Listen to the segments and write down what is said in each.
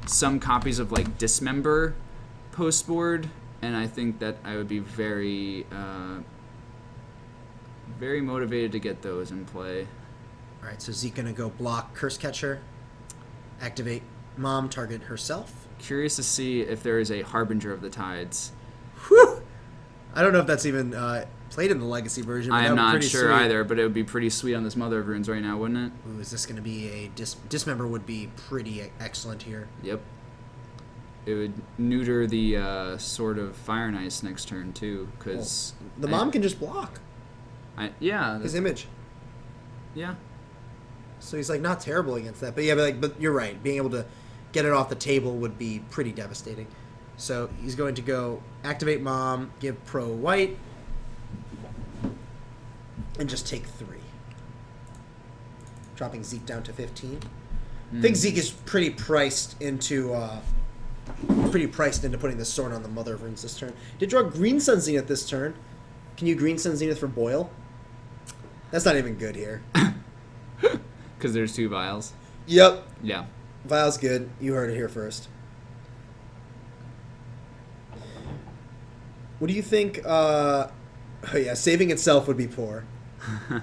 some copies of like Dismember post board, and I think that I would be very very motivated to get those in play. All right, so Zeke gonna go block Curse Catcher, activate Mom, target herself. Curious to see if there is a Harbinger of the Tides. Whew! I don't know if that's even played in the Legacy version. But I am not sure sweet. either, but it would be pretty sweet on this Mother of Runes right now, wouldn't it? Ooh, is this going to be a Dismember? Would be pretty excellent here. Yep. It would neuter the Sword of Fire and Ice next turn too, because the Mom can just block. Yeah. His image. Yeah. So he's like not terrible against that, but yeah, but you're right. Being able to get it off the table would be pretty devastating. So he's going to go activate Mom, give Pro White, and just take 3. Dropping Zeke down to 15. I think Zeke is pretty priced into putting the sword on the Mother of Runes this turn. Did draw Green Sun Zenith this turn. Can you Green Sun Zenith for Boyle? That's not even good here. Because there's 2 vials. Yep. Yeah. Vial's good. You heard it here first. What do you think? Oh yeah, saving itself would be poor.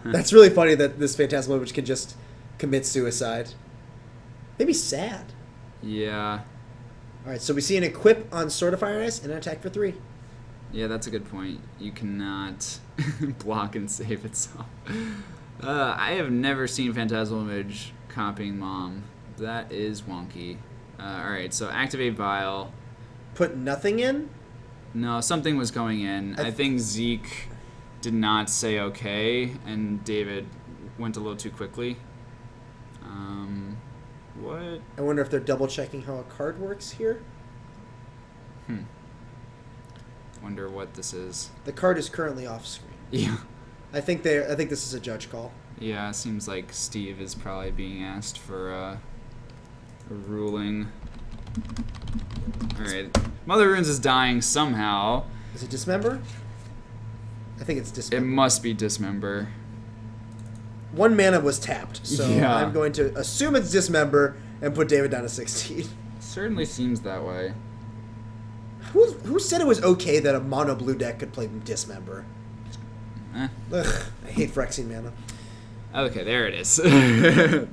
That's really funny that this Phantasmal Image can just commit suicide. Maybe sad. Yeah. All right, so we see an equip on Sword of Fire and Ice and an attack for 3. Yeah, that's a good point. You cannot block and save itself. I have never seen Phantasmal Image copying Mom. That is wonky. Alright, so activate Vial. Put nothing in? No, something was going in. I think Zeke did not say okay, and David went a little too quickly. What? I wonder if they're double checking how a card works here. Wonder what this is. The card is currently off screen. Yeah. I think this is a judge call. Yeah, it seems like Steve is probably being asked for a ruling. Alright. Mother Runes is dying somehow. Is it Dismember? I think it's Dismember. It must be Dismember. 1 mana was tapped, so Yeah. I'm going to assume it's Dismember and put David down to 16. Certainly seems that way. Who said it was okay that a mono blue deck could play Dismember? Ugh, I hate Phyrexian mana. Okay, there it is. The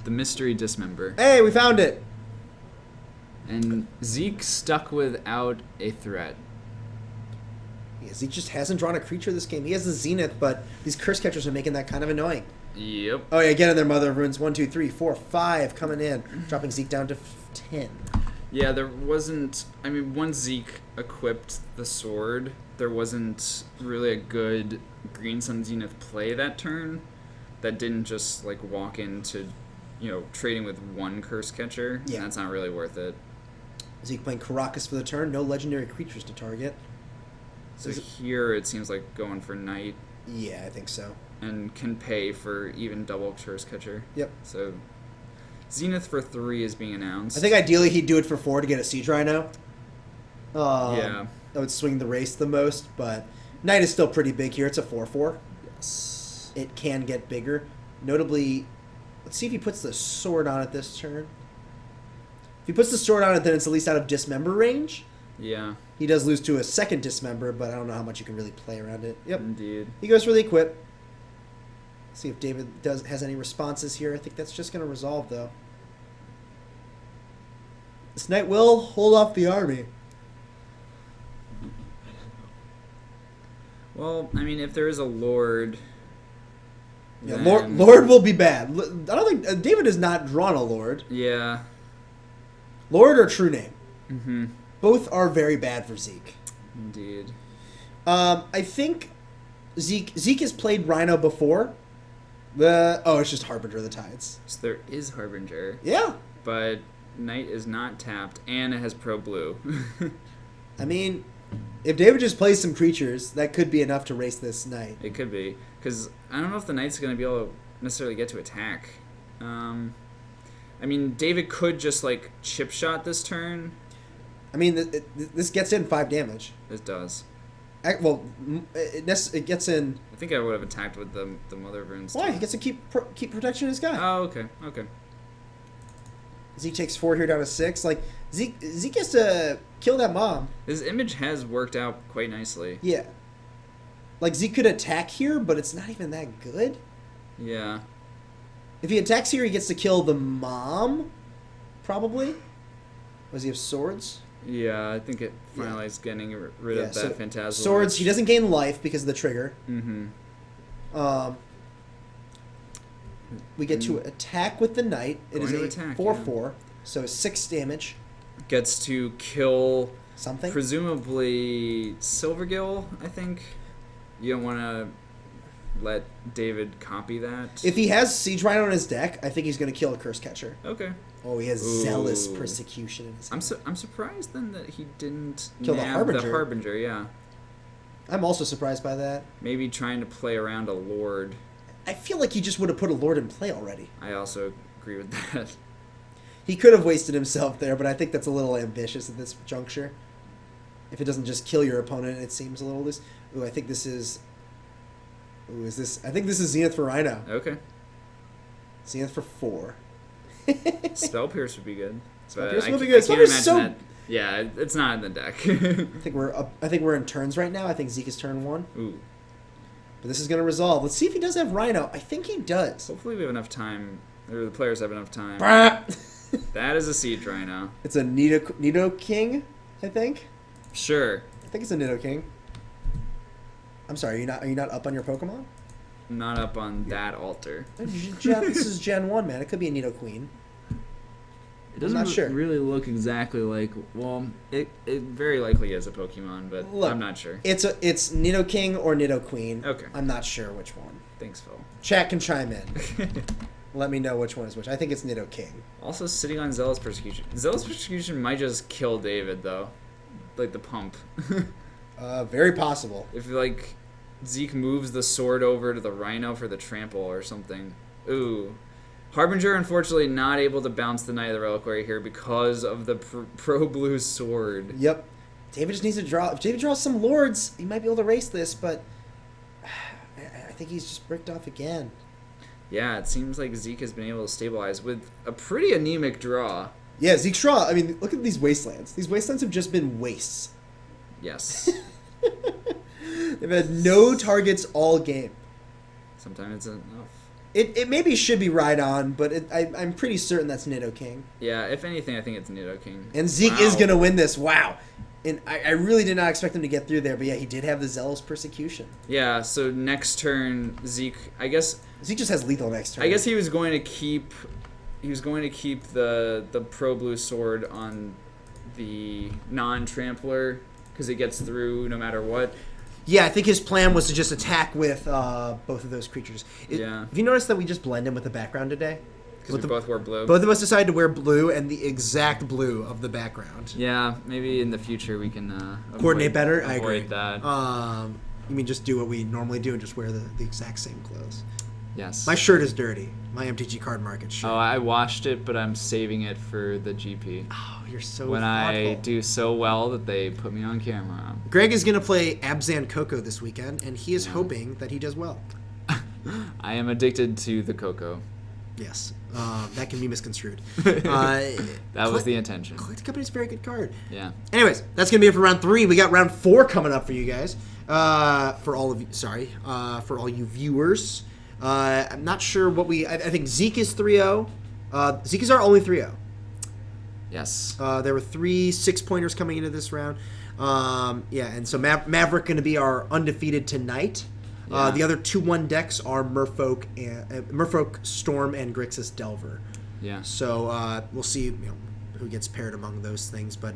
mystery Dismember. Hey, we found it! And Zeke stuck without a threat. Yeah, Zeke just hasn't drawn a creature this game. He has the Zenith, but these Curse Catchers are making that kind of annoying. Yep. Oh yeah, again in their Mother of Runes. 1, 2, 3, 4, 5 coming in. Dropping Zeke down to 10. Yeah, there wasn't... I mean, once Zeke equipped the sword, there wasn't really a good Green Sun Zenith play that turn that didn't just, like, walk into, trading with 1 Curse Catcher. Yeah. That's not really worth it. Zeke playing Karakas for the turn. No legendary creatures to target. So here it seems like going for Knight. Yeah, I think so. And can pay for even double Curse Catcher. Yep. So Zenith for 3 is being announced. I think ideally he'd do it for 4 to get a Siege Rhino. Yeah. That would swing the race the most, but Knight is still pretty big here. It's a 4/4. Yes. It can get bigger. Notably, let's see if he puts the sword on it this turn. If he puts the sword on it, then it's at least out of Dismember range. Yeah. He does lose to a second Dismember, but I don't know how much you can really play around it. Yep. Indeed. He goes for the equip. See if David has any responses here. I think that's just going to resolve, though. This Knight will hold off the army. Well, I mean, if there is a Lord... Yeah, then... Lord will be bad. I don't think... David has not drawn a Lord. Yeah. Lord or True Name. Mm-hmm. Both are very bad for Zeke. Indeed. I think Zeke has played Rhino before. It's just Harbinger of the Tides. So there is Harbinger. Yeah. But Knight is not tapped, and it has Pro Blue. I mean, if David just plays some creatures, that could be enough to race this Knight. It could be. Because I don't know if the Knight's going to be able to necessarily get to attack. I mean, David could just, like, chip shot this turn. I mean, this gets in 5 damage. This does. Well, it gets in... I think I would have attacked with the Mother of Runes. Why? He gets to keep protection of his guy. Oh, okay. Okay. Zeke takes 4 here down to 6. Like, Zeke has to kill that mom. His image has worked out quite nicely. Yeah. Like, Zeke could attack here, but it's not even that good. Yeah. If he attacks here, he gets to kill the mom, probably. Does he have swords? Yeah, I think it finalized getting rid of that Phantasmal. Swords, he doesn't gain life because of the trigger. Mm-hmm. We get to attack with the knight. It is a attack, 4/4, so 6 damage. Gets to kill something. Presumably Silvergill, I think. You don't want to let David copy that. If he has Siege Rhino in his deck, I think he's going to kill a Curse Catcher. Okay. Oh, he has Zealous Persecution in his deck. I'm surprised then that he didn't kill the Harbinger. The Harbinger, yeah. I'm also surprised by that. Maybe trying to play around a Lord. I feel like he just would have put a Lord in play already. I also agree with that. He could have wasted himself there, but I think that's a little ambitious at this juncture. If it doesn't just kill your opponent, it seems a little loose. Ooh, I think this is... Ooh, is this... I think this is Zenith for Rhino. Okay. Zenith for 4. Spell Pierce would be good. Spell Pierce would be good. I can't imagine that. Yeah, it's not in the deck. I think we're in turns right now. I think Zeke is turn 1. Ooh. But this is going to resolve. Let's see if he does have Rhino. I think he does. Hopefully we have enough time, or the players have enough time. That is a Siege Rhino. It's a Nido King, I think. Sure. I think it's a Nido King. I'm sorry, are you not up on your Pokemon? I'm not up on that altar. This is Gen 1, man. It could be a Nido Queen. It doesn't really look exactly like... Well, it very likely is a Pokemon, but look, I'm not sure. It's Nido King or Nido Queen. Okay. I'm not sure which one. Thanks, Phil. Chat can chime in. Let me know which one is which. I think it's Nido King. Also sitting on Zealous Persecution. Zealous Persecution might just kill David, though. Like the pump. Very possible. If, like, Zeke moves the sword over to the Rhino for the trample or something. Ooh. Harbinger, unfortunately, not able to bounce the Knight of the Reliquary here because of the pro-blue sword. Yep. David just needs to draw. If David draws some Lords, he might be able to race this, but I think he's just bricked off again. Yeah, it seems like Zeke has been able to stabilize with a pretty anemic draw. Yeah, Zeke's draw. I mean, look at these wastelands. These wastelands have just been wastes. Yes. They've had no targets all game. Sometimes it's enough. It maybe should be Rhydon, but I'm pretty certain that's Nido King. Yeah, if anything, I think it's Nido King. And Zeke is going to win this. Wow. And I really did not expect him to get through there, but yeah, he did have the Zealous Persecution. Yeah, so next turn, Zeke, I guess... Zeke just has lethal next turn. I guess he was going to keep the pro-blue sword on the non-trampler, because it gets through no matter what. Yeah, I think his plan was to just attack with both of those creatures. Yeah. Have you noticed that we just blend in with the background today? Because we both wore blue. Both of us decided to wear blue and the exact blue of the background. Yeah, maybe in the future we can coordinate better. I agree. Avoid that. You mean just do what we normally do and just wear the exact same clothes? Yes. My shirt is dirty. My MTG Card Market shirt. Oh, I washed it, but I'm saving it for the GP. Oh, you're so when thoughtful. I do so well that they put me on camera. Greg is going to play Abzan Coco this weekend, and he is hoping that he does well. I am addicted to the Coco. Yes. That can be misconstrued. That was the intention. Collect Company's a very good card. Yeah. Anyways, that's going to be it for round 3. We got round 4 coming up for you guys. For all you viewers. I'm not sure what I think Zeke is 3-0. Zeke is our only 3-0. Yes. There were 3 6-pointers coming into this round. And so Maverick going to be our undefeated tonight. Yeah. The other 2-1 decks are Merfolk Storm and Grixis Delver. Yeah. So we'll see who gets paired among those things. But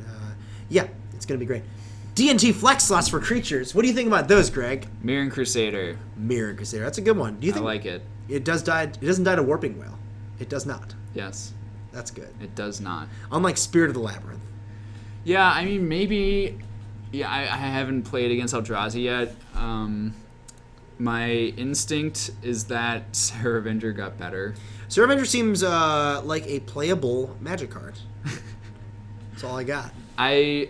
it's going to be great. D&T Flex slots for creatures. What do you think about those, Greg? Mirran Crusader. Mirran Crusader. That's a good one. Do you think I like it? It doesn't die to Warping Whale. It does not. Yes. That's good. It does not. Unlike Spirit of the Labyrinth. Yeah, I mean, maybe... Yeah, I haven't played against Eldrazi yet. My instinct is that Sarah Avenger got better. Sarah Avenger seems like a playable Magic card. That's all I got. I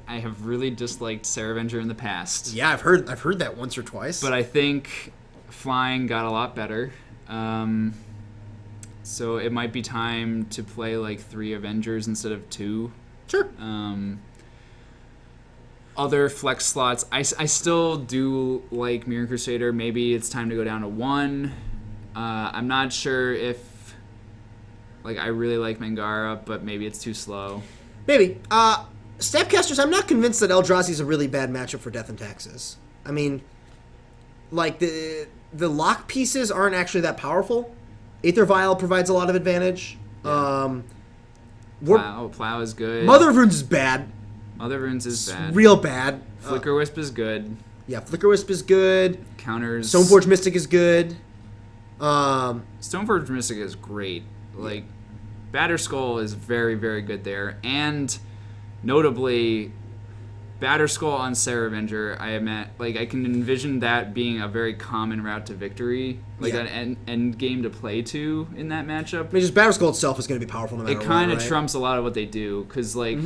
have really disliked Sarah Avenger in the past. Yeah, I've heard that once or twice. But I think flying got a lot better. So it might be time to play like 3 Avengers instead of 2. Sure. Other flex slots, I still do like Mirror Crusader. Maybe it's time to go down to 1. I'm not sure if, like, I really like Mangara, but maybe it's too slow. Maybe. Snapcasters, I'm not convinced that Eldrazi is a really bad matchup for Death and Taxes. I mean, like, the lock pieces aren't actually that powerful. Aether Vial provides a lot of advantage. Yeah. Plow is good. Mother of Runes is bad. Mother of Runes is bad. Real bad. Flicker Wisp is good. Yeah, Flicker Wisp is good. Counters. Stoneforge Mystic is good. Stoneforge Mystic is great. Like, Batterskull is very, very good there. And notably, Batterskull on Sarah Avenger, I can envision that being a very common route to victory. Like, an end game to play to in that matchup. I mean, just Batterskull itself is going to be powerful no matter what. It kind of trumps a lot of what they do. Because, like,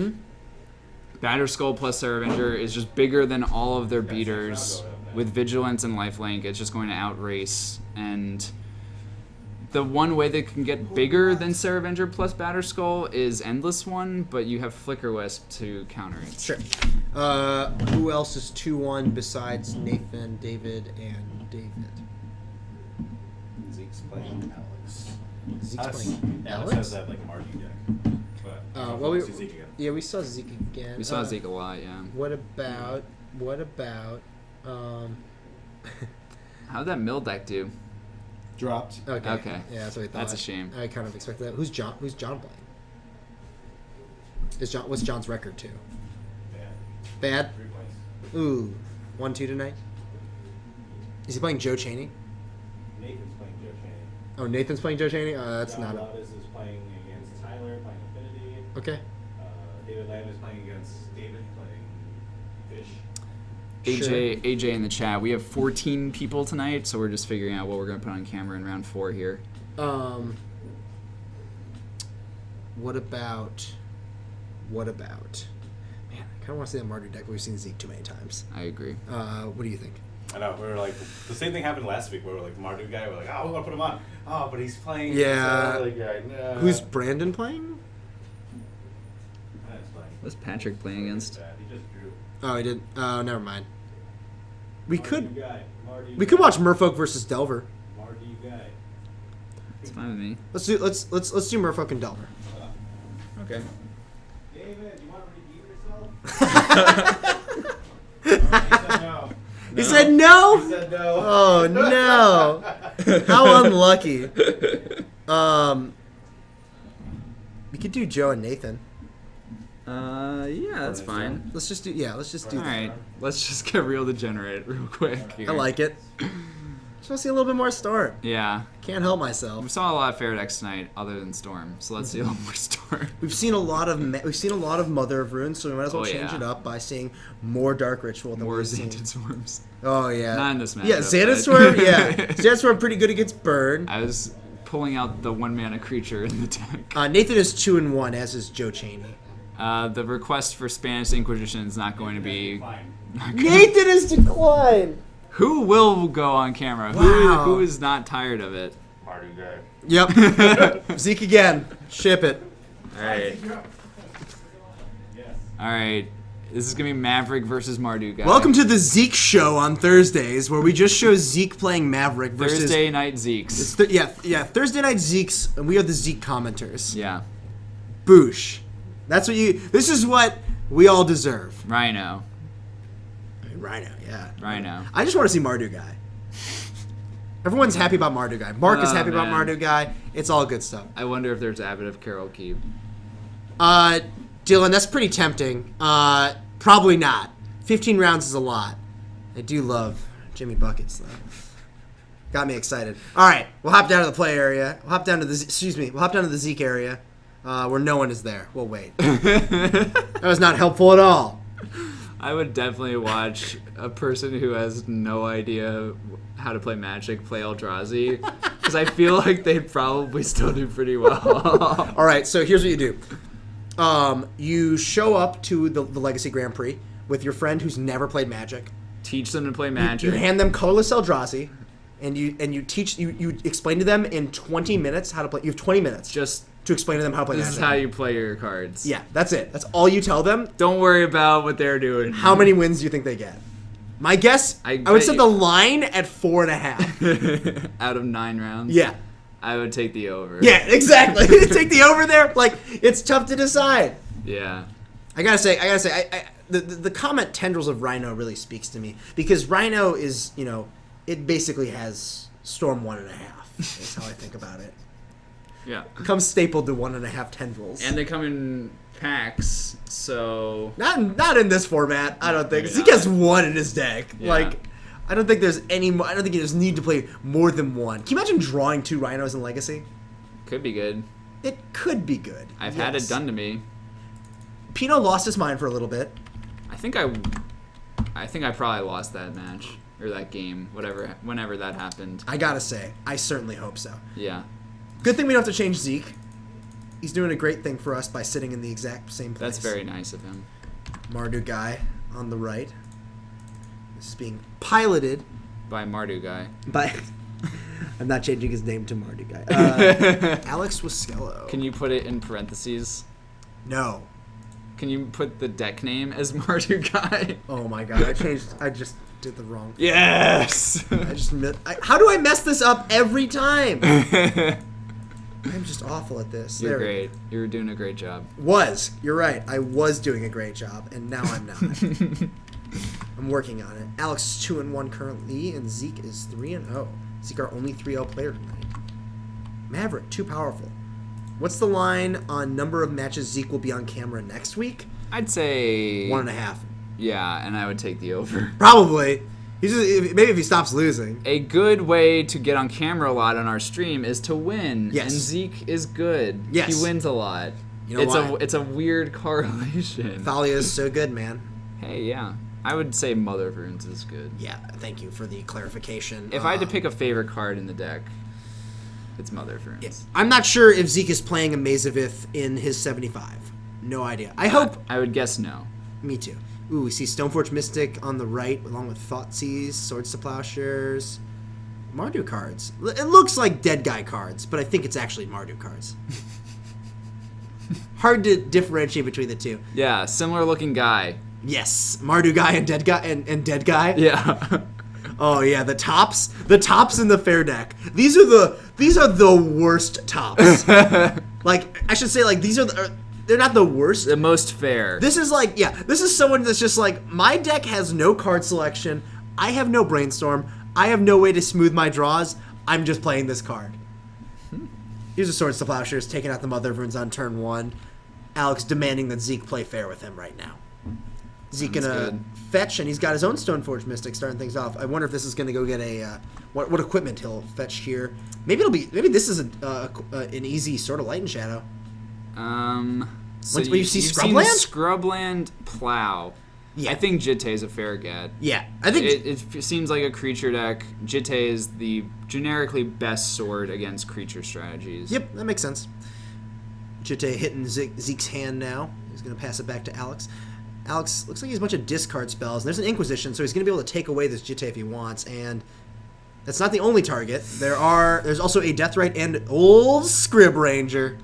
Batterskull plus Sarah Avenger is just bigger than all of their beaters. With Vigilance and Lifelink, it's just going to outrace. And the one way they can get bigger than Sarah Avenger plus Batterskull is Endless One, but you have Flicker Wisp to counter it. Sure. Who else is 2-1 besides Nathan, David, and David? Zeke's playing Alex. Zeke's playing Alex has that like Marty deck. But well, see Zeke again. Yeah, we saw Zeke again. We saw Zeke a lot, yeah. What about How'd that mill deck do? Dropped. Okay. Yeah, that's what we thought. That's a shame. I kind of expected that. Who's John playing? What's John's record too? Bad? 3 points. Ooh. 1-2 tonight? Is he playing Joe Chaney? Nathan's playing Joe Chaney. Oh, Nathan's playing Joe Chaney? That's John not Lovis is playing against Tyler, playing Affinity. Okay. David Lamb is playing against David, playing Fish. AJ in the chat. We have 14 people tonight, so we're just figuring out what we're going to put on camera in round 4 here. What about? Man, I kind of want to see that Martyr deck, but we've seen Zeke too many times. I agree. What do you think? I know, we were like, the same thing happened last week where we're like, the Mardu guy, we're like, oh, we're going to put him on. Oh, but he's playing. Yeah. No. Who's Brandon playing? What's Patrick playing against? He just drew. Oh, he did. Oh, never mind. We could We could watch Merfolk versus Delver. Mardu guy. It's fine with me. Let's do Merfolk and Delver. Okay. David, you want to redeem yourself? He said no. He said no. He said no. Oh no! How unlucky. We could do Joe and Nathan. Yeah, that's fine. Let's just do that. All right, let's just get real degenerate real quick here. I like it. Just want to see a little bit more Storm. Yeah. Can't help We myself. saw a lot of fair decks tonight, other than Storm. So let's see a little more Storm. We've seen a lot of Mother of Runes, so we might as well change yeah. it up by seeing more Dark Ritual than More we've seen. Xanted Swarms. Oh yeah. Not in this matchup. Yeah, Xanted but- Swarm. Yeah, Xanted Swarm pretty good against Burn. I was pulling out the 1-mana creature in the deck. Nathan is 2-1, as is Joe Chaney. The request for Spanish Inquisition is not going to be... Fine. Nathan is declined. Who will go on camera? Wow. Who is not tired of it? Mardu guy. Yep. Zeke again. Ship it. All right. Yes. All right. This is going to be Maverick versus Mardu guy. Welcome to the Zeke Show on Thursdays, where we just show Zeke playing Maverick versus Thursday Night Zeeks. Thursday night Zeeks, and we are the Zeke commenters. Yeah. Boosh. That's what you. This is what we all deserve. Rhino. Rhino, yeah. Rhino. I just want to see Mardu guy. Everyone's happy about Mardu guy. Mark is Oh, happy about man. Mardu guy. It's all good stuff. I wonder if there's Abbot of Carol Keep. Dylan, that's pretty tempting. Probably not. 15 rounds is a lot. I do love Jimmy Buckets, though. Got me excited. All right, we'll hop down to the play area. We'll hop down to the Zeke area, where no one is there. We'll wait. That was not helpful at all. I would definitely watch a person who has no idea how to play Magic play Eldrazi, because I feel like they'd probably still do pretty well. All right, so here's what you do. You show up to the Legacy Grand Prix with your friend who's never played Magic. Teach them to play You Magic. hand them colorless Eldrazi. and you teach you explain to them in 20 minutes how to play. You have 20 minutes Just to explain to them how to play. this is how you play your cards. Yeah, that's it. That's all you tell them. Don't worry about what they're doing. How many wins do you think they get? My guess, I would set the line at 4.5. Out of 9 rounds? Yeah. I would take the over. Yeah, exactly. Take the over there. Like, it's tough to decide. Yeah. I gotta say, the comment tendrils of Rhino really speaks to me because Rhino is, it basically has Storm 1.5. Is how I think about it. Yeah. It comes stapled to 1.5 tendrils. And they come in packs, so Not in this format. I don't think. Maybe Zeke not. has one in his deck. Yeah. Like, I don't think there's any more. I don't think you just need to play more than one. Can you imagine drawing 2 Rhinos in Legacy? could be good. It could be good. I've had it done to me. Pino lost his mind for a little bit. I think I probably lost that match or that game, whenever that happened. I gotta say, I certainly hope so. Yeah. Good thing we don't have to change Zeke. He's doing a great thing for us by sitting in the exact same place. That's very nice of him. Mardu guy on the right. This is being piloted By Mardu guy. by. I'm not changing his name to Mardu guy. Alex Waskello. Can you put it in parentheses? No. Can you put the deck name as Mardu guy? Oh my god! I just did the wrong. Yes. How do I mess this up every time? I'm just awful at this. You're There we great. You're doing a great job. You're right. I was doing a great job, and now I'm not. I'm working on it. Alex is 2-1 currently, and Zeke is 3-0. Zeke our only 3-0 player tonight. Maverick, too powerful. What's the line on number of matches Zeke will be on camera next week? I'd say 1.5. Yeah, and I would take the over. Probably. Maybe if he stops losing. A good way to get on camera a lot on our stream is to win. Yes. And Zeke is good. Yes. He wins a lot. You know why? It's a weird correlation. Thalia is so good, man. Hey, yeah. I would say Mother of Runes is good. Yeah, thank you for the clarification. If I had to pick a favorite card in the deck, it's Mother of Runes. I'm not sure if Zeke is playing a Mazavith in his 75. No idea. I hope. I would guess no. Me too. Ooh, we see Stoneforge Mystic on the right, along with Thoughtseize, Swords to Plowshares, Mardu cards. It looks like Dead Guy cards, but I think it's actually Mardu cards. Hard to differentiate between the two. Yeah, similar looking guy. Yes, Mardu guy and Dead Guy and Dead Guy. Yeah. Oh yeah, the tops in the fair deck. These are the worst tops. Like I should say, like they're not the worst. The most fair. This is like, this is someone that's just like, my deck has no card selection. I have no brainstorm. I have no way to smooth my draws. I'm just playing this card. Here's a Swords to Plowshares taking out the Mother of Runes on turn 1. Alex demanding that Zeke play fair with him right now. Zeke Sounds gonna good. fetch, and he's got his own Stoneforge Mystic starting things off. I wonder if this is gonna go get a what equipment he'll fetch here. Maybe this is an easy sort of Light and Shadow. So When you see you've Scrubland? seen Scrubland Plow. Yeah. I think Jitte's a fair get. Yeah, I think It seems like a creature deck. Jitte is the generically best sword against creature strategies. Yep, that makes sense. Jitte hitting Zeke's hand now. He's going to pass it back to Alex. Alex looks like he has a bunch of discard spells. And there's an Inquisition, so he's going to be able to take away this Jitte if he wants. And that's not the only target. There's also a Deathrite and old Scrib Ranger.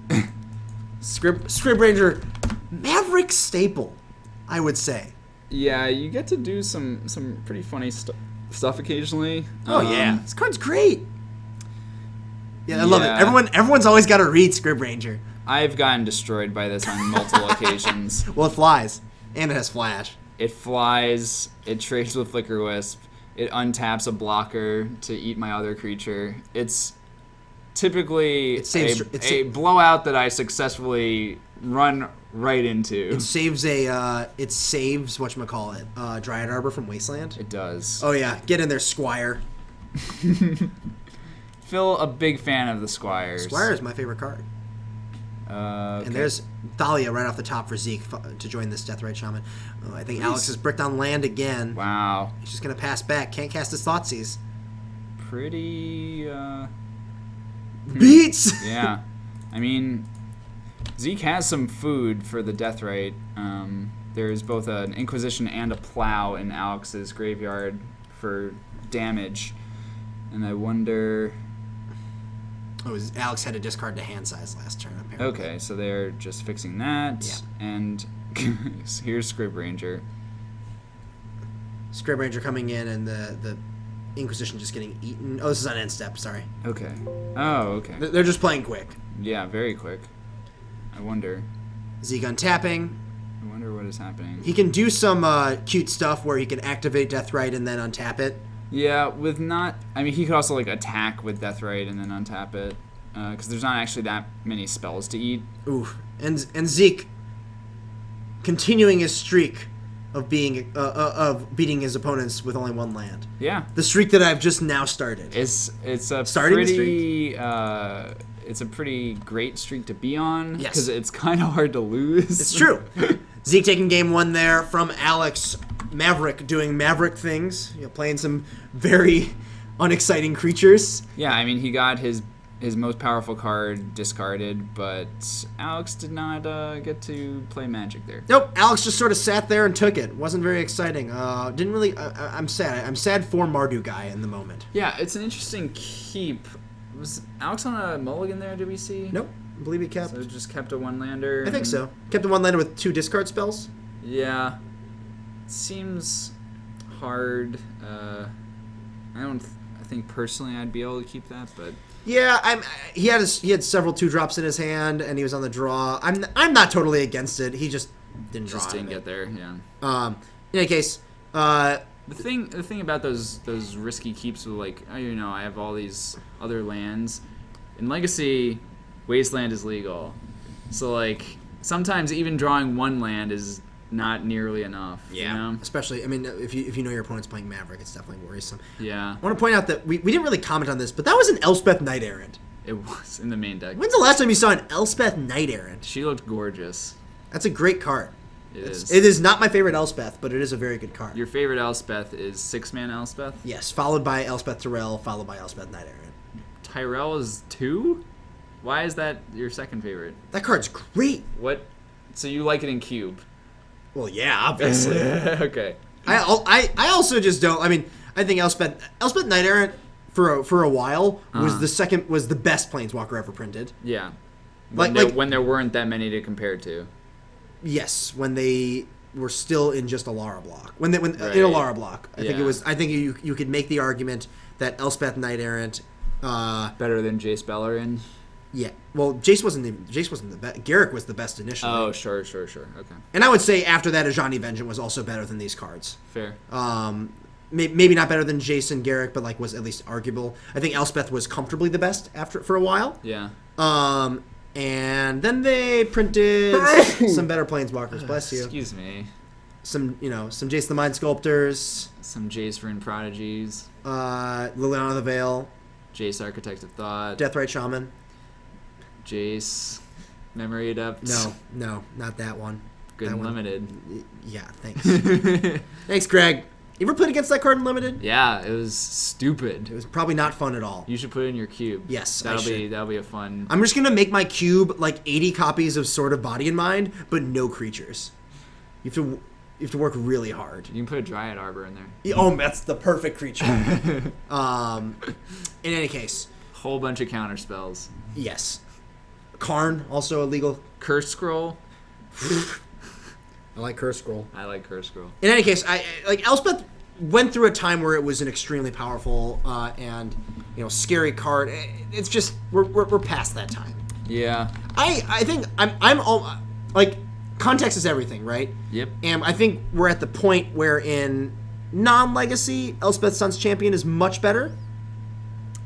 Scrib Ranger, Maverick staple, I would say. Yeah, you get to do some pretty funny stuff occasionally. Oh yeah, this card's great. Yeah, I love it. Everyone's always got to read Scrib Ranger. I've gotten destroyed by this on multiple occasions. Well, it flies, and it has flash. It flies, it trades with Flicker Wisp, it untaps a blocker to eat my other creature. It's typically a blowout that I successfully run right into. It saves whatchamacallit, Dryad Arbor from Wasteland. It does. Oh yeah, get in there, Squire. Phil, a big fan of the Squires. Squire is my favorite card. Okay. And there's Thalia right off the top for Zeke to join this Deathrite Shaman. Oh, I think Alex has bricked on land again. Wow. He's just going to pass back. Can't cast his Thoughtseize. Pretty, Beats! Yeah. I mean, Zeke has some food for the Deathrite. There's both an Inquisition and a Plow in Alex's graveyard for damage. And I wonder. Oh, Alex had a discard to hand size last turn, apparently. Okay, so they're just fixing that. Yeah. And here's Scrib Ranger. Scrib Ranger coming in, and the Inquisition just getting eaten. Oh, this is on end step, sorry. Okay. Oh, okay. They're just playing quick. Yeah, very quick. I wonder. Zeke untapping. I wonder what is happening. He can do some cute stuff where he can activate Deathrite and then untap it. Yeah, with not... I mean, he could also, like, attack with Deathrite and then untap it. Because there's not actually that many spells to eat. Ooh. And Zeke continuing his streak of being beating his opponents with only one land. Yeah. The streak that I've just now started. It's a Starting the pretty... it's a pretty great streak to be on. Yes. Because it's kind of hard to lose. It's true. Zeke taking game one there from Alex. Maverick doing Maverick things. Playing some very unexciting creatures. Yeah, I mean, he got his most powerful card discarded, but Alex did not get to play Magic there. Nope, Alex just sort of sat there and took it. Wasn't very exciting. Didn't really... I'm sad. I'm sad for Mardu guy in the moment. Yeah, it's an interesting keep. Was Alex on a mulligan there, did we see? Nope, I believe he kept... So it just kept a one-lander? I think so. Kept a one-lander with 2 discard spells. Yeah. Seems hard. I think personally I'd be able to keep that, but... Yeah, he had several 2-drops in his hand, and he was on the draw. I'm not totally against it. He just didn't draw. Just didn't get there. Yeah. In any case, the thing about those risky keeps with, like, I have all these other lands. In Legacy, Wasteland is legal, so like sometimes even drawing one land is not nearly enough. Yeah. You know? Especially, I mean, if you know your opponent's playing Maverick, it's definitely worrisome. Yeah. I want to point out that we didn't really comment on this, but that was an Elspeth Knight Errant. It was in the main deck. When's the last time you saw an Elspeth Knight Errant? She looked gorgeous. That's a great card. It is. It is not my favorite Elspeth, but it is a very good card. Your favorite Elspeth is 6-man Elspeth? Yes, followed by Elspeth Tyrell, followed by Elspeth Knight Errant. Tyrell is 2? Why is that your second favorite? That card's great. What? So you like it in cube? Well, yeah, obviously. Okay. I also just don't. I mean, I think Elspeth Knight Errant for a while was the best Planeswalker ever printed. Yeah. When there weren't that many to compare to. Yes, when they were still in just Alara block. When Right. in Alara block, I think it Yeah. was. I think you could make the argument that Elspeth Knight Errant. Better than Jace Bellerin? Yeah. Well, Jace wasn't the best. Garrick was the best initially. Oh, sure. Okay. And I would say after that, Ajani Vengeance was also better than these cards. Fair. Maybe not better than Jason Garrick, but like was at least arguable. I think Elspeth was comfortably the best for a while. Yeah. And then they printed some better Planeswalkers. Bless you. Excuse me. Some Jace the Mind Sculptors. Some Jace Rune Prodigies. Liliana the Veil. Jace Architect of Thought. Deathrite Shaman. Jace Memory Adept. No, not that one. Good that and one. limited. Yeah, thanks. Thanks, Greg. You ever played against that card in limited? Yeah, it was stupid. It was probably not fun at all. You should put it in your cube. Yes, that'll be a fun. I'm just gonna make my cube like 80 copies of Sword of Body and Mind, but no creatures. You have to work really hard. You can put a Dryad Arbor in there. Oh, that's the perfect creature. In any case, Whole bunch of counter spells. yes. Karn, also illegal. Curse Scroll. I like Curse Scroll. I like Curse Scroll. In any case, I like Elspeth went through a time where it was an extremely powerful and scary card. It's just we're past that time. Yeah. I think I'm all like context is everything, right? Yep. And I think we're at the point where in non-legacy, Elspeth Sun's Champion is much better.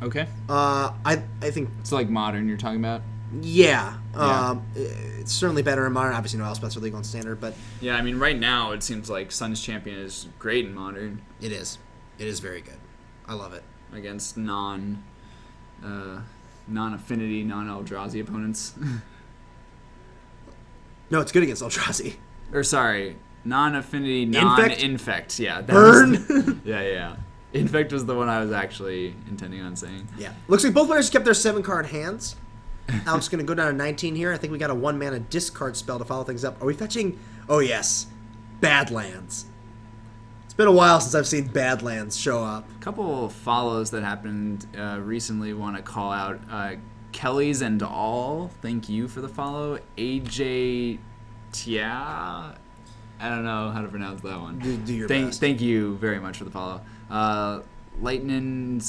Okay. I think It's like modern you're talking about? yeah. Yeah. It's certainly better in modern. Obviously, no Elspeths are legal in standard, but Yeah, I mean, right now it seems like Sun's Champion is great in modern it is. It is very good. I love it. against non-affinity, non-Eldrazi opponents. No, it's good against Eldrazi. Or sorry, non-affinity, Infect? non-infect. Yeah. Burn. Yeah. Infect was the one I was actually intending on saying. Yeah. Looks like both players kept their 7-card hands. Alex is going to go down to 19 here. I think we got a 1-mana discard spell to follow things up. Are we fetching? Oh, yes. Badlands. It's been a while since I've seen Badlands show up. A couple of follows that happened recently want to call out Kelly's and all. Thank you for the follow. AJ Tia. I don't know how to pronounce that one. Do your best. Thank you very much for the follow. Lightning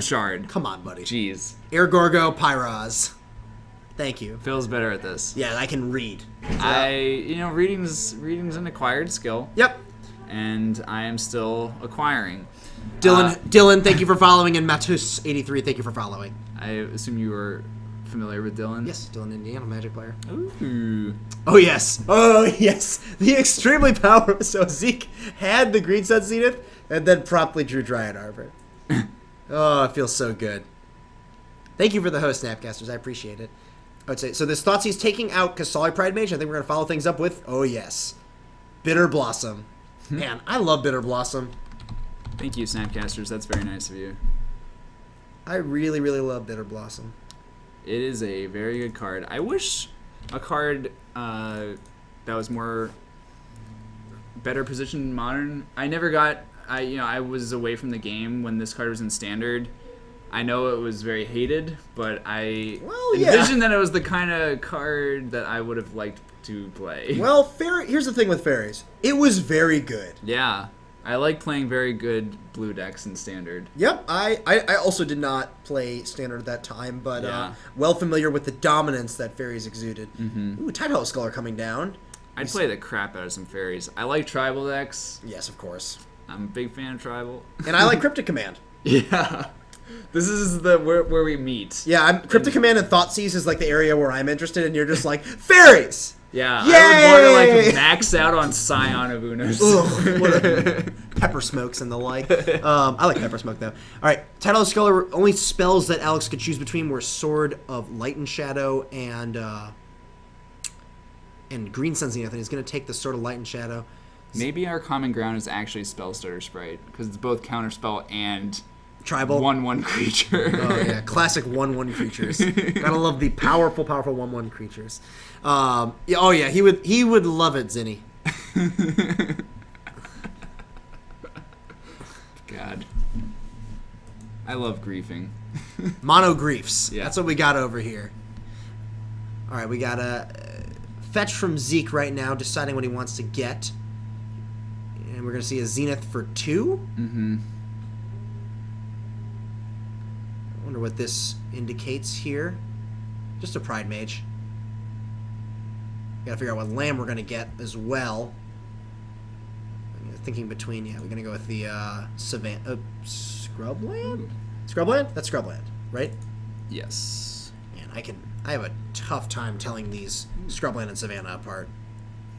Shard. Come on, buddy. Jeez. Air Gorgo Pyraz. Thank you. Phil's better at this. Yeah, I can read. Reading's an acquired skill. Yep. And I am still acquiring. Dylan, thank you for following, and Matus83, thank you for following. I assume you were familiar with Dylan? Yes, Dylan Indiana, Magic player. Ooh. Oh, yes. The extremely powerful. So Zeke had the Green Sun Zenith, and then promptly drew Dryad Arbor. Oh, it feels so good. Thank you for the host, Snapcasters. I appreciate it. I would say, so this Thoughtseize taking out Kasali Pride Mage. I think we're going to follow things up with, oh, yes, Bitter Blossom. Man, I love Bitter Blossom. Thank you, Snapcasters. That's very nice of you. I really, really love Bitter Blossom. It is a very good card. I wish a card that was better positioned in Modern. I was away from the game when this card was in Standard. I know it was very hated, but I envisioned that it was the kind of card that I would have liked to play. Well, here's the thing with Fairies. It was very good. Yeah. I like playing very good blue decks in Standard. Yep, I also did not play Standard at that time, but well familiar with the dominance that Fairies exuded. Mm-hmm. Ooh, Tidehole Scholar coming down. I'd play the crap out of some Fairies. I like Tribal decks. Yes, of course. I'm a big fan of Tribal. And I like Cryptic Command. Yeah. This is where we meet. Yeah, Cryptic Command and Thoughtseize is like the area where I'm interested, and you're just like, Fairies! Yeah, Yay! I would want to max out on Scion of Unos. Ugh, what Pepper Smokes and the like. I like Pepper Smoke though. All right, Tidal Scholar. Only spells that Alex could choose between were Sword of Light and Shadow and Green Sun Zenith, and he's going to take the Sword of Light and Shadow. Maybe our common ground is actually Spellstutter Sprite because it's both counterspell and tribal 1/1 creature. Oh yeah, classic 1/1 creatures. Gotta love the powerful 1/1 creatures. He would love it, Zinni. God, I love griefing. Mono griefs. Yeah. That's what we got over here. All right, we got a fetch from Zeke right now, deciding what he wants to get, and we're gonna see a Zenith for 2. Mm-hmm. I wonder what this indicates here. Just a Pride Mage. Gotta figure out what land we're gonna get as well. I'm thinking between, we're gonna go with the Scrubland? Scrubland? That's Scrubland, right? Yes. Man, I have a tough time telling these Scrubland and Savannah apart.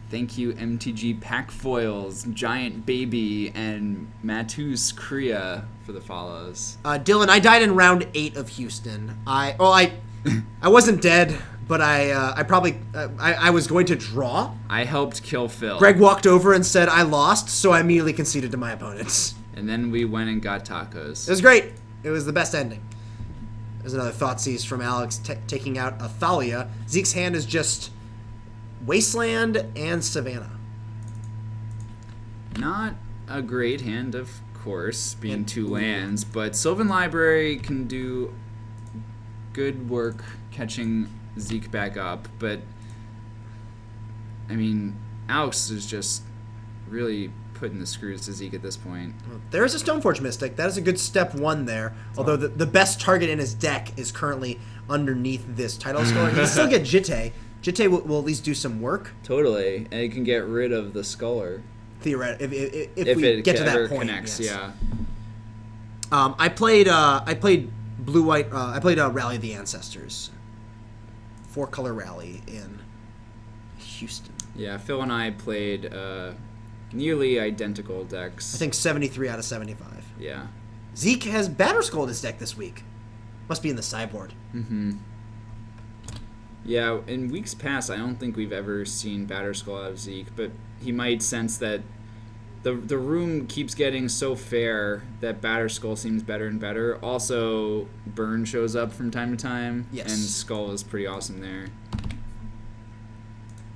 Thank you, MTG Pack Foils, Giant Baby, and Matus Kriya for the follows. Dylan, I died in round 8 of Houston. I wasn't dead, but I was going to draw. I helped kill Phil. Greg walked over and said I lost, so I immediately conceded to my opponents. And then we went and got tacos. It was great. It was the best ending. There's another Thoughtseize from Alex taking out Athalia. Zeke's hand is just Wasteland and Savannah. Not a great hand, of course, being 2 lands, but Sylvan Library can do good work catching Zeke back up, but I mean, Alex is just really putting the screws to Zeke at this point. There is a Stoneforge Mystic. That is a good step 1 there, although the best target in his deck is currently underneath this Tidal Scholar. He can still get Jitte. Jitte will at least do some work. Totally, and it can get rid of the Scholar. Theoretically, if we get to that point, connects, yes. Yeah. I played blue-white. I played Rally of the Ancestors, 4-color Rally in Houston. Yeah, Phil and I played nearly identical decks. I think 73 out of 75. Yeah. Zeke has Batterskull in his deck this week. Must be in the sideboard. Mm-hmm. Yeah, in weeks past, I don't think we've ever seen Batterskull out of Zeke, but he might sense that the room keeps getting so fair that Batterskull seems better and better. Also, Burn shows up from time to time, yes. And Skull is pretty awesome there. I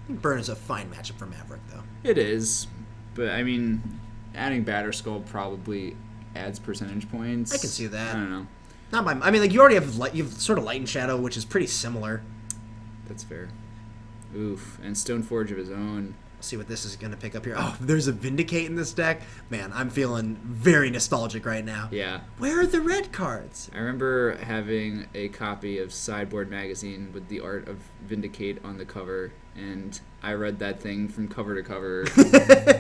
think Burn is a fine matchup for Maverick, though. It is, But I mean, adding Batterskull probably adds percentage points. I can see that. I don't know. Not my. I mean, like you already have you've sort of Light and Shadow, which is pretty similar. That's fair. Oof, and Stoneforge of his own. See what this is going to pick up here. Oh, there's a Vindicate in this deck. Man, I'm feeling very nostalgic right now. Yeah. Where are the red cards? I remember having a copy of Sideboard magazine with the art of Vindicate on the cover, and I read that thing from cover to cover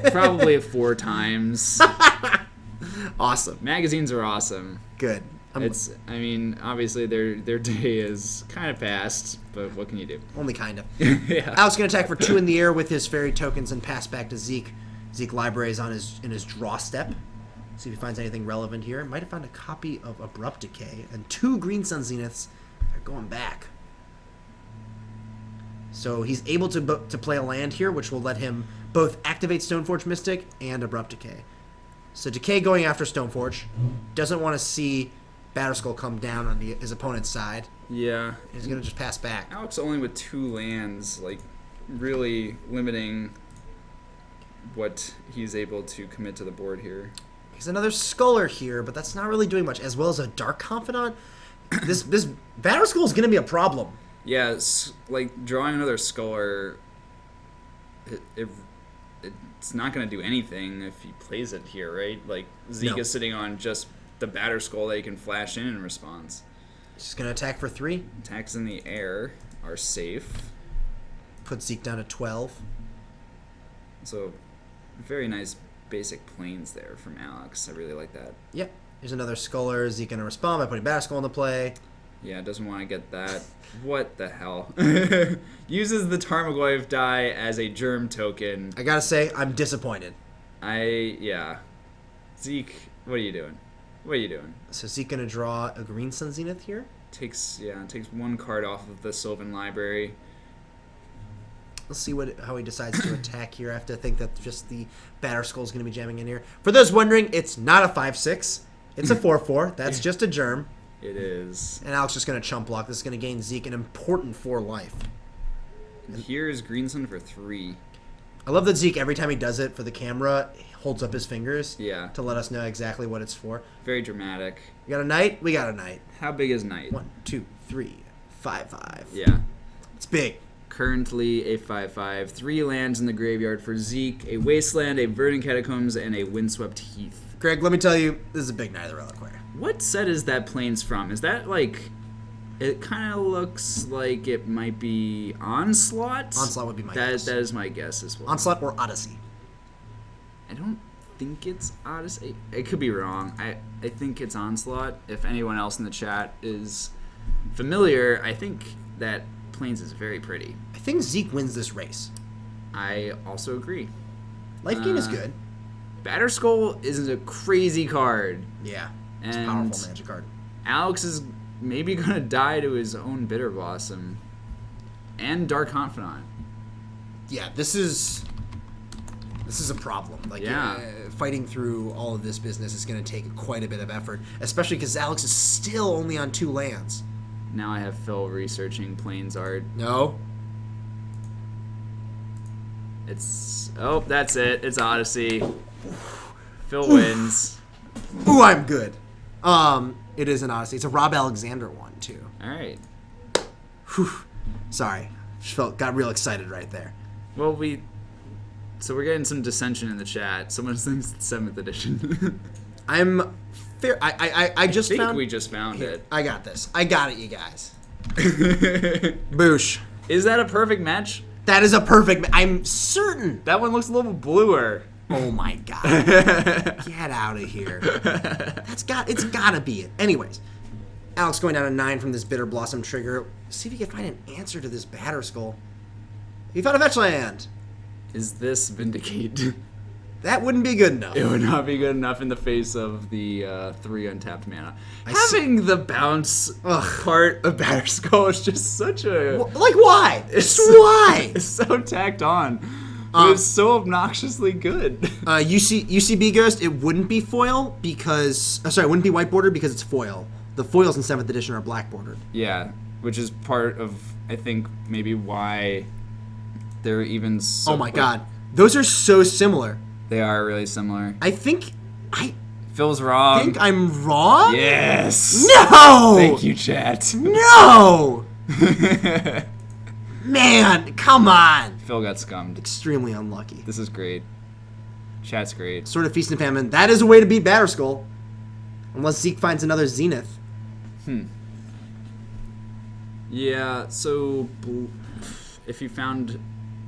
probably 4 times. Awesome. Magazines are awesome. Good. I mean, obviously their day is kind of past, but what can you do? Only kind of. Yeah. Alex going to attack for 2 in the air with his fairy tokens and pass back to Zeke. Zeke library is in his draw step. See if he finds anything relevant here. Might have found a copy of Abrupt Decay, and 2 Green Sun Zeniths are going back. So he's able to play a land here, which will let him both activate Stoneforge Mystic and Abrupt Decay. So Decay going after Stoneforge. Doesn't want to see Batterskull come down on his opponent's side. Yeah. He's going to just pass back. Alex only with 2 lands, like, really limiting what he's able to commit to the board here. He's another Sculler here, but that's not really doing much. As well as a Dark Confidant. This Batterskull is going to be a problem. Yeah, like, drawing another Sculler, it's not going to do anything if he plays it here, right? Like, Zeke is sitting on just the Batterskull that he can flash in response. He's just going to attack for 3. Attacks in the air are safe. Put Zeke down to 12. So, very nice basic planes there from Alex. I really like that. Yep. Here's another Sculler. Zeke going to respond by putting Batterskull into play. Yeah, doesn't want to get that. What the hell? Uses the Tarmogoyf die as a germ token. I gotta say, I'm disappointed. Yeah. Zeke, what are you doing? What are you doing? So Zeke gonna draw a Green Sun Zenith here? Takes 1 card off of the Sylvan Library. Let's see how he decides to attack here. I have to think that just the Batterskull is going to be jamming in here. For those wondering, it's not a 5/6. It's a 4/4. That's just a germ. It is. And Alex just going to chump block. This is going to gain Zeke an important 4 life. And here's Greensun for 3. I love that Zeke, every time he does it for the camera, holds up his fingers to let us know exactly what it's for. Very dramatic. You got a knight? We got a knight. How big is knight? 1, 2, 3, 5/5. Yeah. It's big. Currently a 5/5. 3 lands in the graveyard for Zeke. A Wasteland, a Verdant Catacombs, and a Windswept Heath. Greg, let me tell you, this is a big Knight of the Reliquary. What set is that Plains from? Is that like... It kind of looks like it might be Onslaught? Onslaught would be my guess. That is my guess as well. Onslaught or Odyssey? I don't think it's Odyssey. It could be wrong. I think it's Onslaught. If anyone else in the chat is familiar, I think that Plains is very pretty. I think Zeke wins this race. I also agree. Life Gain is good. Batterskull is a crazy card. Yeah, it's And a powerful magic card. Alex is maybe going to die to his own Bitter Blossom. And Dark Confidant. Yeah, this is a problem. Like, fighting through all of this business is going to take quite a bit of effort, especially because Alex is still only on 2 lands. Now I have Phil researching Plains art. No. That's it. It's Odyssey. Phil wins. Ooh, I'm good. It is an Odyssey. It's a Rob Alexander one, too. All right. Whew. Sorry. Got real excited right there. Well, so we're getting some dissension in the chat. Someone thinks it's 7th edition. I'm fair. I just think found. we just found it. I got this. I got it, you guys. Boosh. Is that a perfect match? That is a perfect. I'm certain. That one looks a little bluer. Oh my god. Get out of here. It's gotta be it. Anyways, Alex going down to 9 from this Bitter Blossom trigger. See if he can find an answer to this Batterskull. He found a fetch land. Is this Vindicate? That wouldn't be good enough. It would not be good enough in the face of the 3 untapped mana. Having the bounce part of Batterskull is just such a... Like, why? Why? It's so tacked on. But it's so obnoxiously good. UCB Ghost, it wouldn't be foil because... it wouldn't be white bordered because it's foil. The foils in 7th edition are black bordered. Yeah, which is part of, I think, maybe why they're even so... Oh my god. Those are so similar. They are really similar. I think Phil's wrong. I'm wrong? Yes. No! Thank you, chat. No! Man, come on. Phil got scummed. Extremely unlucky. This is great. Chat's great. Sort of feast and famine. That is a way to beat Batterskull. Unless Zeke finds another Zenith. Yeah, so if you found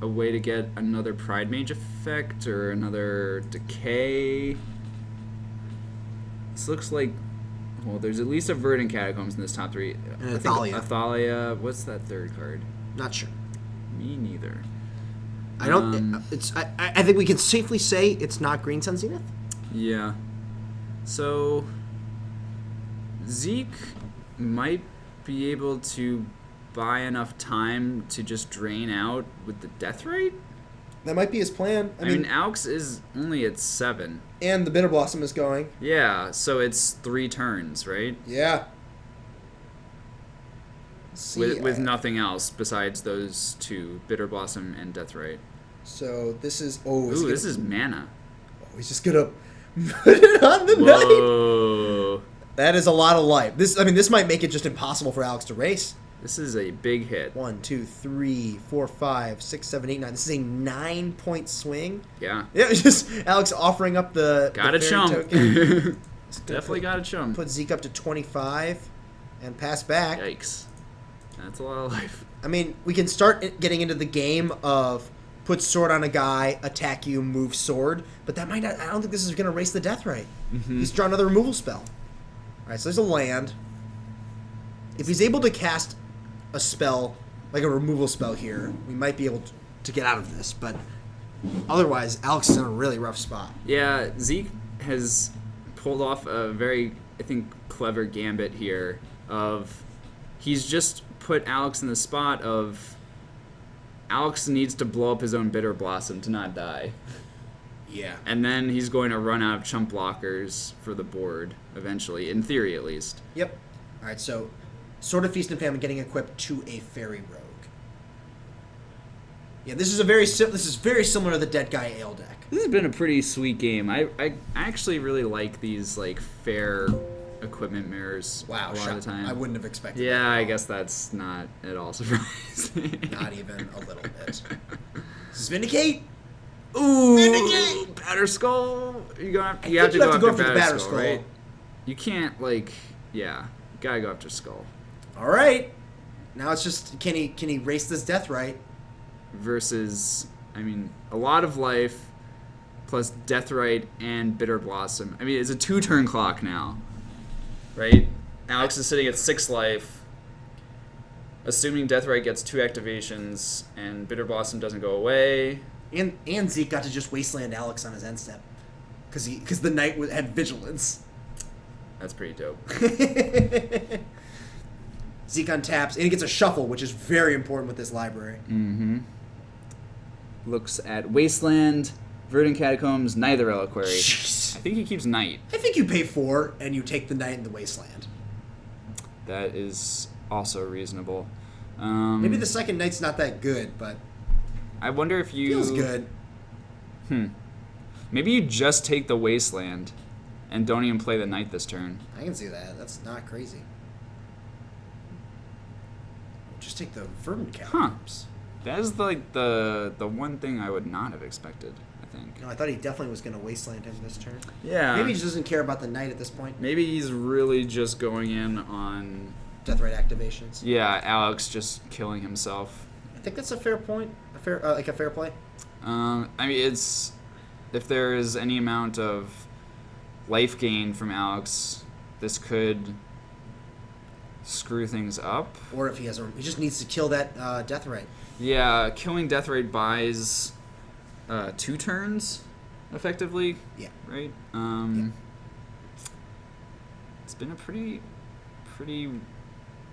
a way to get another Pride Mage effect or another Decay, this looks like, well, there's at least a Verdant Catacombs in this top 3. And I think Athalia. Athalia. What's that third card? Not sure. Me neither. I don't. I think we can safely say it's not Green Sun Zenith. Yeah. So Zeke might be able to buy enough time to just drain out with the Death Rate. That might be his plan. I mean, Alex is only at 7. And the Bitter Blossom is going. Yeah, so it's 3 turns, right? Yeah. With nothing else besides those 2, Bitter Blossom and Death Rate. So this is Ooh, this is mana. Oh, he's just gonna put it on the night. Whoa. That is a lot of life. This might make it just impossible for Alex to race. This is a big hit. 1, 2, 3, 4, 5, 6, 7, 8, 9. This is a 9-point swing. Yeah. Yeah, it's just Alex offering up the Got a fairy chump. token. Definitely got a chump. Put Zeke up to 25 and pass back. Yikes. That's a lot of life. I mean, we can start getting into the game of put sword on a guy, attack you, move sword, but that might not. I don't think this is going to race the death rate. Mm-hmm. He's drawn another removal spell. All right, so there's a land. If he's able to cast a spell, like a removal spell here, we might be able to get out of this, but otherwise, Alex is in a really rough spot. Yeah, Zeke has pulled off a very, I think, clever gambit here of he's just put Alex in the spot of Alex needs to blow up his own Bitter Blossom to not die. Yeah. And then he's going to run out of chump blockers for the board eventually, in theory at least. Yep. All right, so Sword of Feast and Famine getting equipped to a Fairy Rogue. Yeah, this is very similar to the Dead Guy Ale deck. This has been a pretty sweet game. I actually really like these like fair equipment mirrors Wow, a lot of the time. I wouldn't have expected that. Yeah, at I all. guess that's not at all surprising. Not even a little bit. This is Vindicate. Ooh, Vindicate! Batterskull. You have to think go after the Batterskull, Batterskull. right? You can't you gotta go after Skull All right. Now it's just can he race this death right? versus a lot of life plus Deathrite and Bitter Blossom. It's a 2-turn clock now, right? Alex is sitting at 6 life. Assuming Deathrite gets 2 activations and Bitter Blossom doesn't go away. And Zeke got to just wasteland Alex on his end step because the knight had vigilance. That's pretty dope. Zeke untaps and he gets a shuffle, which is very important with this library. Mm-hmm. Looks at Wasteland, Verdant Catacombs, neither Reliquary. Jeez. I think he keeps Knight. I think you pay 4 and you take the knight in the wasteland. That is also reasonable. Maybe the second knight's not that good, but I wonder if you... feels good. Maybe you just take the Wasteland and don't even play the Knight this turn. I can see that. That's not crazy. Just take the Verdant Catacombs. That is the one thing I would not have expected, I think. No, I thought he definitely was going to wasteland him this turn. Yeah. Maybe he just doesn't care about the knight at this point. Maybe he's really just going in on... Death rate activations. Yeah, Alex just killing himself. I think that's a fair point. A fair play. It's... If there is any amount of life gain from Alex, this could screw things up. Or if he he just needs to kill that death rate. Yeah, killing Death Rate buys 2 turns, effectively. Yeah. Right? It's been a pretty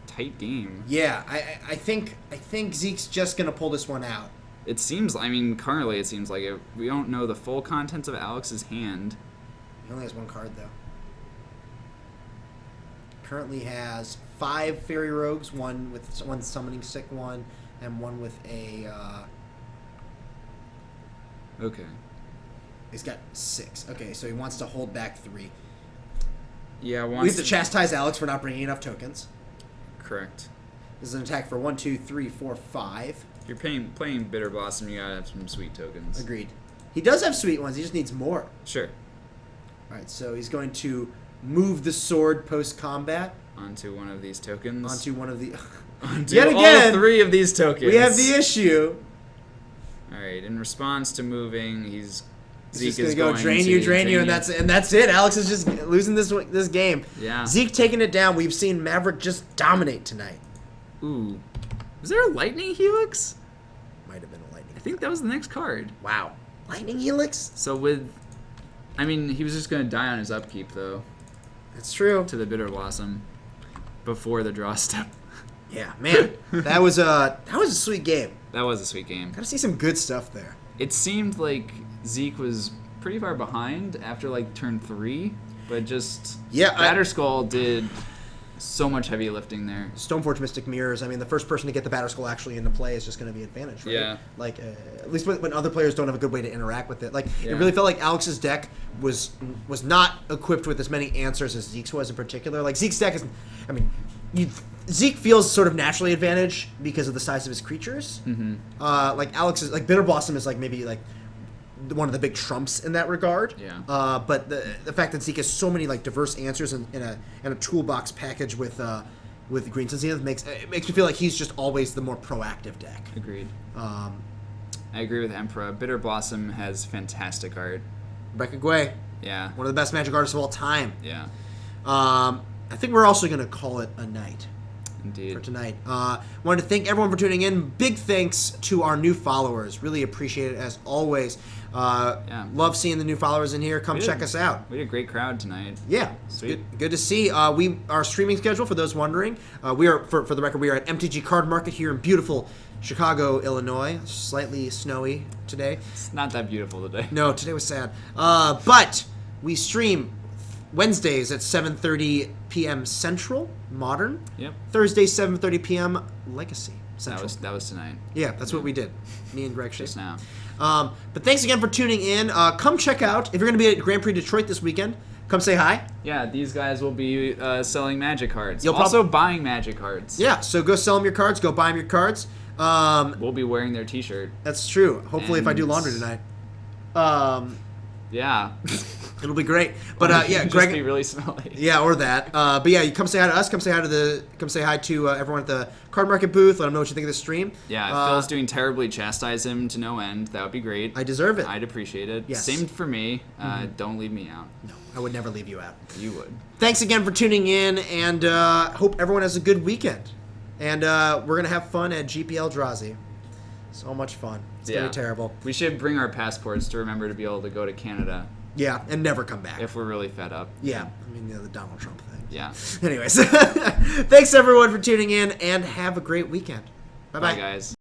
tight game. Yeah, I think Zeke's just gonna pull this one out. It seems, currently it seems like it. We don't know the full contents of Alex's hand. He only has 1 card though. Currently has 5 fairy rogues, one summoning sick one, and one with a Okay. He's got 6. Okay, so he wants to hold back 3. Yeah, We have to chastise Alex for not bringing enough tokens. Correct. This is an attack for 1, 2, 3, 4, 5. If you're playing Bitter Blossom, you gotta have some sweet tokens. Agreed. He does have sweet ones. He just needs more. Sure. All right, so he's going to move the sword post-combat Onto one of these tokens. onto one of the... Onto Yet all again, 3 of these tokens. We have the issue. Alright, in response to moving, Zeke He's is just gonna going go to drain you, and that's it. Alex is just losing this game. Yeah. Zeke taking it down. We've seen Maverick just dominate tonight. Ooh. Was there a Lightning Helix? Might have been a lightning. I think that was the next card. Wow, lightning helix. So he was just gonna die on his upkeep though. That's true. To the Bitter Blossom. Before the draw step. Yeah, man, that was a sweet game. That was a sweet game. Gotta see some good stuff there. It seemed like Zeke was pretty far behind after like turn 3, but just Batterskull did so much heavy lifting there. Stoneforge Mystic Mirrors. I mean, the first person to get the Batterskull actually into play is just going to be advantage, right? Yeah. Like, at least when other players don't have a good way to interact with it. Like, Yeah. it really felt like Alex's deck was not equipped with as many answers as Zeke's was in particular. Like, Zeke's deck is, I mean, Zeke feels sort of naturally advantage because of the size of his creatures. Mm-hmm. Like Alex's, like Bitter Blossom is like maybe like one of the big trumps in that regard. Yeah. But the fact that Zeke has so many like diverse answers in a toolbox package with Green Sun Zenith makes me feel like he's just always the more proactive deck. Agreed. I agree with Emperor. Bitter Blossom has fantastic art. Rebecca Guay, Yeah. one of the best Magic artists of all time. Yeah. I think we're also going to call it a night Indeed. for tonight. Wanted to thank everyone for tuning in. Big thanks to our new followers. Really appreciate it as always. Love seeing the new followers in here. Come check us out. We had a great crowd tonight. Yeah, Sweet. Good to see. Our streaming schedule, for those wondering, we are for the record, we are at MTG Card Market here in beautiful Chicago, Illinois. Slightly snowy today. It's not that beautiful today. No, today was sad. But we stream Wednesdays at 7:30 p.m. Central, Modern. Yep. Thursdays 7:30 p.m. Legacy Central. That was tonight. Yeah, that's what we did. Me and Greg Just Shea. now. But thanks again for tuning in. Come check out, if you're going to be at Grand Prix Detroit this weekend, come say hi. Yeah, these guys will be selling Magic cards. You'll also buying Magic cards. Yeah, so go sell them your cards. Go buy them your cards. We'll be wearing their T-shirt. That's true. Hopefully, if I do And- laundry tonight. Yeah. It'll be great. But yeah, Just Greg. be really smelly. Yeah, or that. But yeah, you come say hi to us. Come say hi to everyone at the Card Market booth. Let them know what you think of the stream. Yeah, if Phil's doing terribly, chastise him to no end. That would be great. I deserve it. I'd appreciate it. Yes. Same for me. Don't leave me out. No, I would never leave you out. You would. Thanks again for tuning in, and hope everyone has a good weekend. And we're gonna have fun at GPL Drazi. So much fun. It's gonna be terrible. We should bring our passports to remember to be able to go to Canada Yeah, and never come back. if we're really fed up. Yeah, I mean the Donald Trump thing. Yeah. Anyways, thanks everyone for tuning in, and have a great weekend. Bye, Bye-bye. guys.